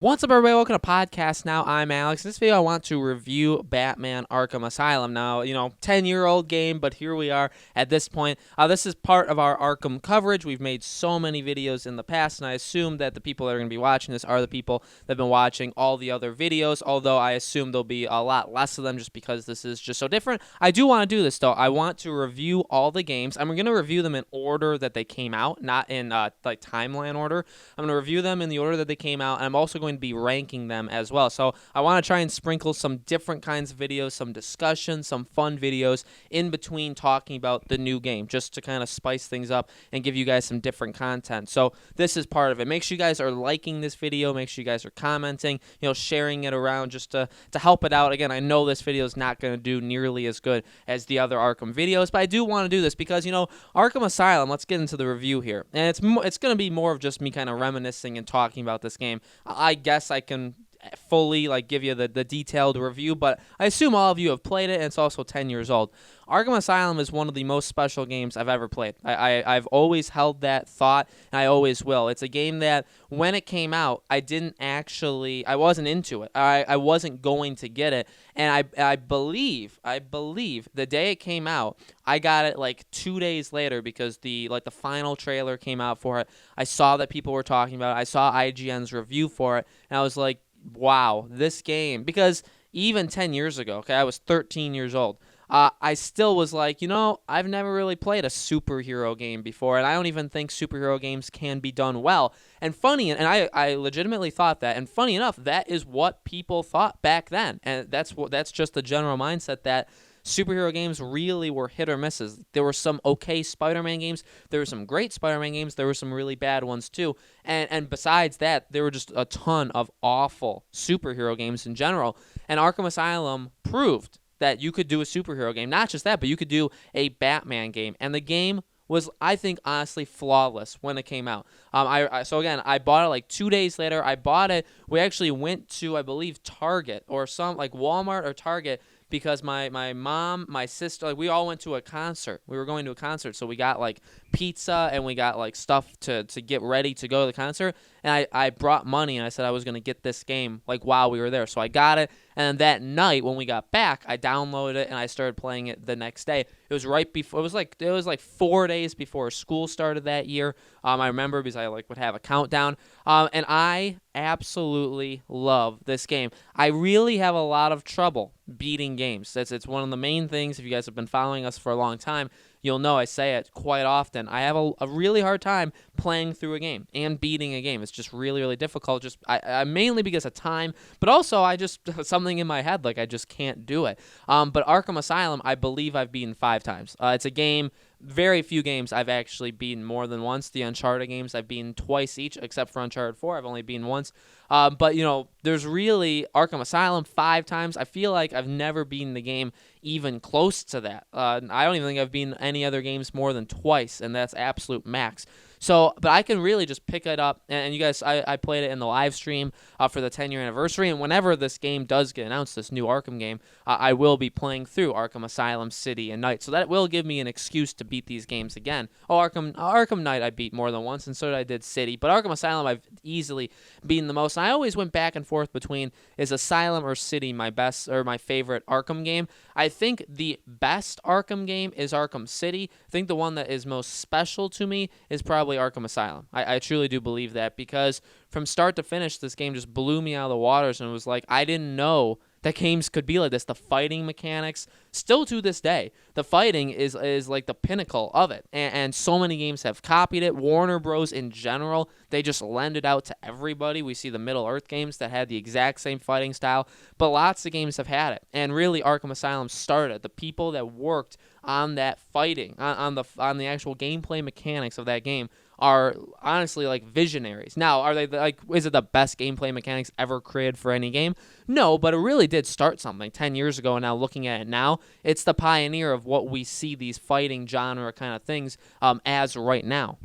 What's up, everybody? Welcome to Podcast Now. I'm Alex. In this video, I want to review Batman Arkham Asylum. Now, 10-year-old game, but here we are at this point. This is part of our Arkham coverage. We've made so many videos in the past, and I assume that the people that are going to be watching this are the people that have been watching all the other videos, although I assume there'll be a lot less of them just because this is just so different. I do want to do this, though. I want to review all the games. I'm going to review them in order that they came out, not in timeline order. I'm going to review them in the order that they came out, and I'm also going to be ranking them as well. So I want to try and sprinkle some different kinds of videos, some discussion, some fun videos in between talking about the new game, just to kind of spice things up and give you guys some different content. So this is part of it. Make sure you guys are liking this video. Make sure you guys are commenting, sharing it around just to help it out. Again, I know this video is not going to do nearly as good as the other Arkham videos, but I do want to do this because, Arkham Asylum, let's get into the review here. And it's going to be more of just me kind of reminiscing and talking about this game. I guess I can fully give you the detailed review, but I assume all of you have played it, and it's also 10 years old. Arkham Asylum is one of the most special games I've ever played. I've always held that thought, and I always will. It's a game that when it came out, I wasn't into it. I wasn't going to get it, and I believe the day it came out, I got it 2 days later because the final trailer came out for it. I saw that people were talking about it. I saw IGN's review for it, and I was like, wow, this game, because even 10 years ago, I was 13 years old. I still was like, I've never really played a superhero game before, and I don't even think superhero games can be done well. And I legitimately thought that, and funny enough, that is what people thought back then, and that's just the general mindset that superhero games really were hit or misses. There were some okay Spider-Man games. There were some great Spider-Man games. There were some really bad ones too. And besides that, there were just a ton of awful superhero games in general. And Arkham Asylum proved that you could do a superhero game. Not just that, but you could do a Batman game. And the game was, I think, honestly flawless when it came out. So again, I bought it 2 days later. I bought it. We actually went to, I believe, Target or some Walmart or Target, because my mom, my sister, we all went to a concert. We were going to a concert, so we got pizza and we got stuff to get ready to go to the concert. And I brought money, and I said I was going to get this game while we were there. So I got it, and that night when we got back, I downloaded it and I started playing it the next day. It was right before, it was 4 days before school started that year. I remember because I would have a countdown. And I absolutely love this game. I really have a lot of trouble beating games. It's one of the main things. If you guys have been following us for a long time, you'll know I say it quite often. I have a really hard time playing through a game and beating a game. It's just really, really difficult. I mainly because of time, but also I just something in my head I just can't do it. But Arkham Asylum, I believe I've beaten 5 times. It's a game. Very few games I've actually beaten more than once. The Uncharted games I've beaten twice each, except for Uncharted 4. I've only beaten once. But there's really Arkham Asylum 5 times. I feel like I've never beaten the game even close to that. I don't even think I've beaten any other games more than twice, and that's absolute max. So, but I can really just pick it up, and you guys, I played it in the live stream for the 10-year anniversary, and whenever this game does get announced, this new Arkham game, I will be playing through Arkham Asylum City and Night, so that will give me an excuse to beat these games again. Arkham Knight I beat more than once, and so did City, but Arkham Asylum I've easily beaten the most, and I always went back and forth between, is Asylum or City my best or my favorite Arkham game? I think the best Arkham game is Arkham City. I think the one that is most special to me is probably Arkham Asylum. I truly do believe that, because from start to finish, this game just blew me out of the waters, and it was I didn't know that games could be like this. The fighting mechanics, still to this day, the fighting is the pinnacle of it, and so many games have copied it. Warner Bros. In general, they just lend it out to everybody. We see the Middle-earth games that had the exact same fighting style, but lots of games have had it, and really Arkham Asylum started. The people that worked on that fighting, on the actual gameplay mechanics of that game, are honestly visionaries. Now, are they is it the best gameplay mechanics ever created for any game? No, but it really did start something 10 years ago, and now looking at it now, it's the pioneer of what we see these fighting genre kind of things as right now.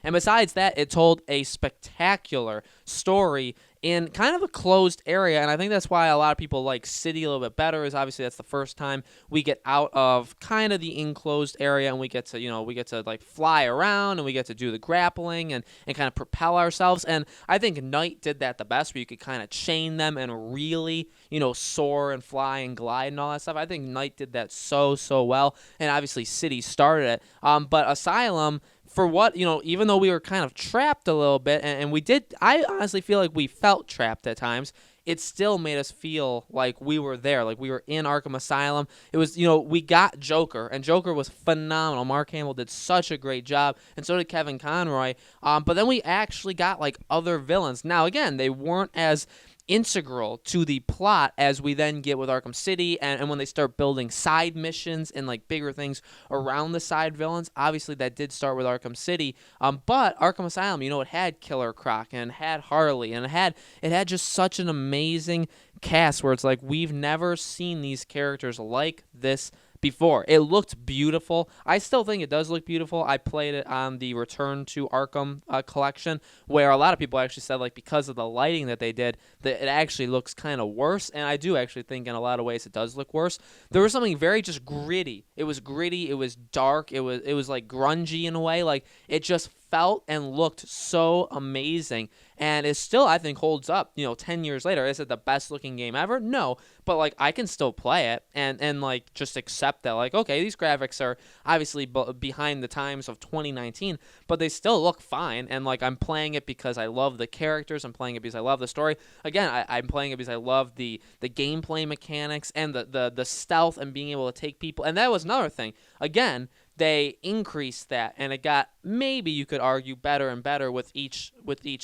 And besides that, it told a spectacular story in kind of a closed area, and I think that's why a lot of people like City a little bit better. Is obviously that's the first time we get out of kind of the enclosed area, and we get to like fly around, and we get to do the grappling and kind of propel ourselves. And I think Night did that the best, where you could kind of chain them and really soar and fly and glide and all that stuff. I think Night did that so well, and obviously City started it. But Asylum, for what, even though we were kind of trapped a little bit, and we did, I honestly feel like we felt trapped at times, it still made us feel like we were there, like we were in Arkham Asylum. It was, we got Joker, and Joker was phenomenal. Mark Hamill did such a great job, and so did Kevin Conroy. But then we actually got, like, other villains. Now, again, they weren't as integral to the plot as we then get with Arkham City, and when they start building side missions and like bigger things around the side villains. Obviously that did start with Arkham City, but Arkham Asylum, it had Killer Croc and it had Harley, and it had just such an amazing cast where it's like we've never seen these characters like this before. It looked beautiful. I still think it does look beautiful. I played it on the Return to Arkham collection, where a lot of people actually said, like, because of the lighting that they did, that it actually looks kind of worse. And I do actually think in a lot of ways it does look worse. There was something very just gritty. It was gritty. It was dark. It was like grungy in a way. Like, it just felt and looked so amazing, and it still, I think, holds up. 10 years later, is it the best looking game ever? No, but like I can still play it and like just accept that, like, okay, these graphics are obviously behind the times of 2019, but they still look fine. And like I'm playing it because I love the characters. I'm playing it because I love the story. Again, I'm playing it because I love the gameplay mechanics and the stealth and being able to take people. And that was another thing. Again, they increased that, and it got, maybe you could argue, better and better with each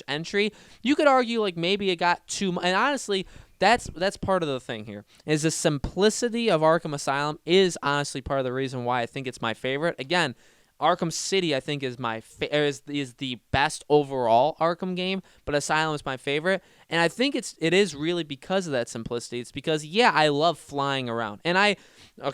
entry. You could argue like maybe it got too much, and honestly, that's part of the thing here. Is the simplicity of Arkham Asylum is honestly part of the reason why I think it's my favorite. Again, Arkham City, I think, is is the best overall Arkham game, but Asylum is my favorite, and I think it is really because of that simplicity. It's because, yeah, I love flying around, and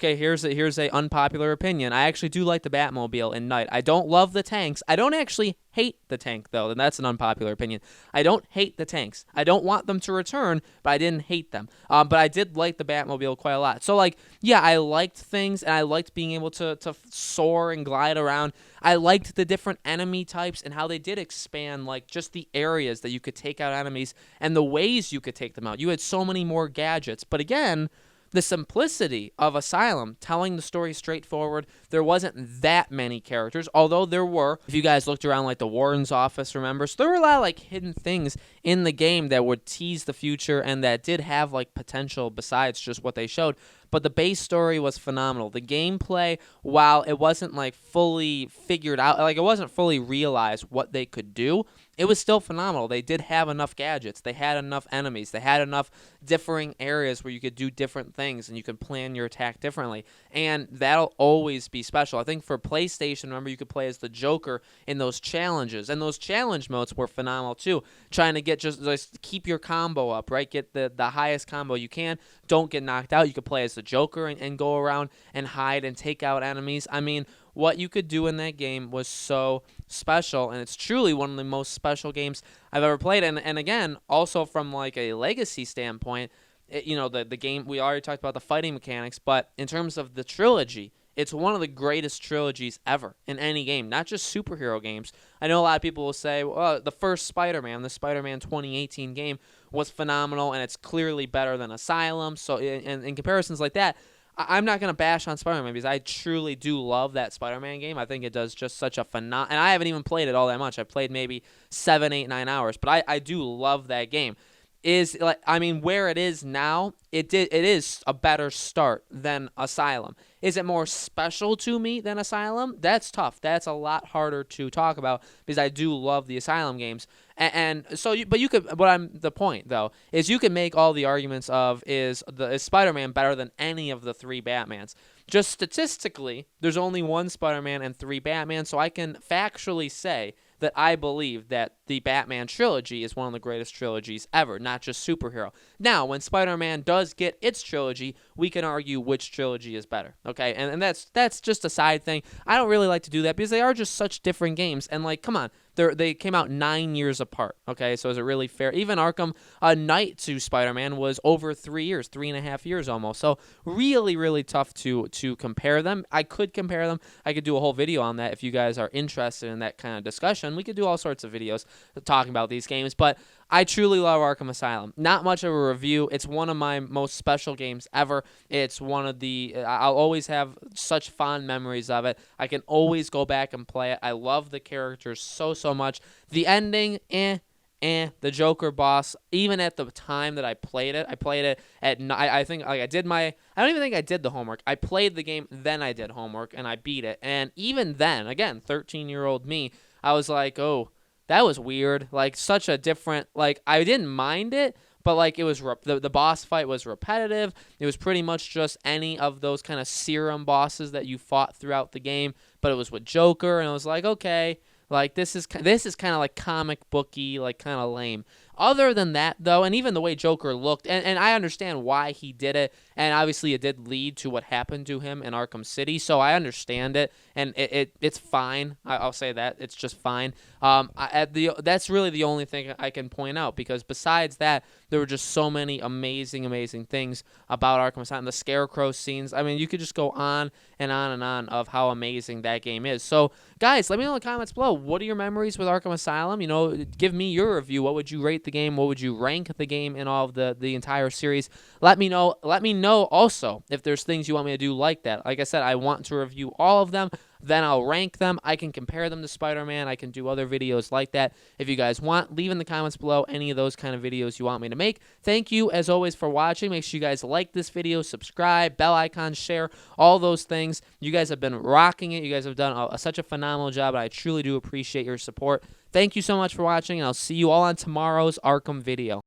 here's a unpopular opinion. I actually do like the Batmobile in Night. I don't love the tanks. I don't actually hate the tank, though, and that's an unpopular opinion. I don't hate the tanks. I don't want them to return, but I didn't hate them. But I did like the Batmobile quite a lot. So, like, yeah, I liked things, and I liked being able to soar and glide around. I liked the different enemy types and how they did expand, like, just the areas that you could take out enemies and the ways you could take them out. You had so many more gadgets. But again, the simplicity of Asylum, telling the story straightforward. There wasn't that many characters, although there were. If you guys looked around, like, the Warden's office, remember? So there were a lot of, like, hidden things in the game that would tease the future and that did have, like, potential besides just what they showed. But the base story was phenomenal. The gameplay, while it wasn't, like, fully figured out, like, it wasn't fully realized what they could do, it was still phenomenal. They did have enough gadgets. They had enough enemies. They had enough differing areas where you could do different things and you could plan your attack differently. And that'll always be special. I think for PlayStation, remember, you could play as the Joker in those challenges. And those challenge modes were phenomenal too. Trying to get just keep your combo up, right? Get the highest combo you can. Don't get knocked out. You could play as the Joker and go around and hide and take out enemies. I mean, what you could do in that game was so special, and it's truly one of the most special games I've ever played. And again, also from like a legacy standpoint, the game, we already talked about the fighting mechanics, but in terms of the trilogy, it's one of the greatest trilogies ever in any game, not just superhero games. I know a lot of people will say, well, the first Spider-Man, the Spider-Man 2018 game, was phenomenal, and it's clearly better than Asylum. So in comparisons like that, I'm not going to bash on Spider-Man because I truly do love that Spider-Man game. I think it does just such a phenomenal, and I haven't even played it all that much. I've played maybe 7, 8, 9 hours, but I do love that game. Where it is now, it is a better start than Asylum. Is it more special to me than Asylum? That's tough. That's a lot harder to talk about because I do love the Asylum games. The point though is you can make all the arguments of is Spider-Man better than any of the 3 Batmans? Just statistically, there's only 1 Spider-Man and 3 Batman, so I can factually say that I believe that the Batman trilogy is one of the greatest trilogies ever, not just superhero. Now, when Spider-Man does get its trilogy, we can argue which trilogy is better, okay? And that's just a side thing. I don't really like to do that because they are just such different games. And, like, come on, they came out 9 years apart. Okay, so is it really fair? Even Arkham Knight to Spider-Man was over 3 years, 3.5 years almost. So really, really tough to compare them. I could compare them. I could do a whole video on that if you guys are interested in that kind of discussion. We could do all sorts of videos talking about these games, but I truly love Arkham Asylum. Not much of a review. It's one of my most special games ever. It's one of the I'll always have such fond memories of it. I can always go back and play it. I love the characters so much. The ending, the Joker boss, even at the time that I played it at night. I think like I don't even think I did the homework. I played the game, then I did homework, and I beat it. And even then, again, 13-year-old me, I was like, oh, that was weird. Like, such a different, like, I didn't mind it, but, like, it was, the boss fight was repetitive. It was pretty much just any of those kind of serum bosses that you fought throughout the game, but it was with Joker, and I was like, okay, like, this is kind of like comic booky, like, kind of lame. Other than that, though, and even the way Joker looked, and I understand why he did it, and obviously it did lead to what happened to him in Arkham City, so I understand it, and it's fine. I'll say that. It's just fine. That's really the only thing I can point out, because besides that, there were just so many amazing things about Arkham Asylum. The Scarecrow scenes, I mean, you could just go on and on and on of how amazing that game is. So, guys, let me know in the comments below, what are your memories with Arkham Asylum? You know, give me your review. What would you rate the game? What would you rank the game in all of the entire series? Let me know. Let me know also if there's things you want me to do like that. Like I said, I want to review all of them. Then I'll rank them. I can compare them to Spider-Man. I can do other videos like that. If you guys want, leave in the comments below any of those kind of videos you want me to make. Thank you, as always, for watching. Make sure you guys like this video, subscribe, bell icon, share, all those things. You guys have been rocking it. You guys have done such a phenomenal job, and I truly do appreciate your support. Thank you so much for watching, and I'll see you all on tomorrow's Arkham video.